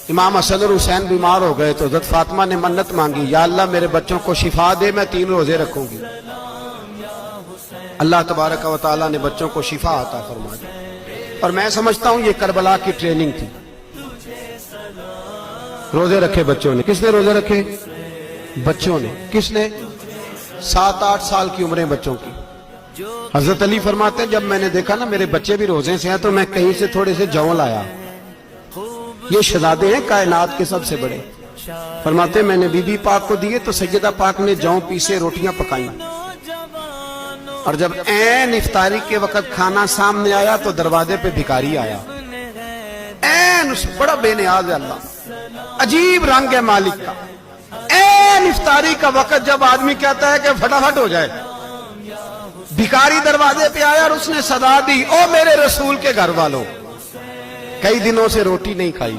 امام حسن اور حسین بیمار ہو گئے تو حضرت فاطمہ نے منت مانگی، یا اللہ میرے بچوں کو شفا دے، میں 3 روزے رکھوں گی۔ اللہ تبارک و تعالیٰ نے بچوں کو شفا عطا فرما دی۔ اور میں سمجھتا ہوں یہ کربلا کی ٹریننگ تھی۔ روزے رکھے بچوں نے۔ کس نے روزے رکھے؟ بچوں نے۔ کس نے؟ 7-8 سال کی عمریں بچوں کی۔ حضرت علی فرماتے ہیں جب میں نے دیکھا نا میرے بچے بھی روزے سے ہیں تو میں کہیں سے تھوڑے سے جوں لایا۔ یہ شہزادے ہیں کائنات کے سب سے بڑے۔ فرماتے ہیں میں نے بی بی پاک کو دیے تو سیدہ پاک نے جوں پیسے روٹیاں پکائیں، اور جب عین افطاری کے وقت کھانا سامنے آیا تو دروازے پہ بھکاری آیا۔ عین بڑا بے نیاز ہے اللہ، عجیب رنگ ہے مالک کا۔ عین افطاری کا وقت جب آدمی کہتا ہے کہ فٹافٹ ہو جائے، بھکاری دروازے پہ آیا اور اس نے صدا دی، او میرے رسول کے گھر والوں، کئی دنوں سے روٹی نہیں کھائی۔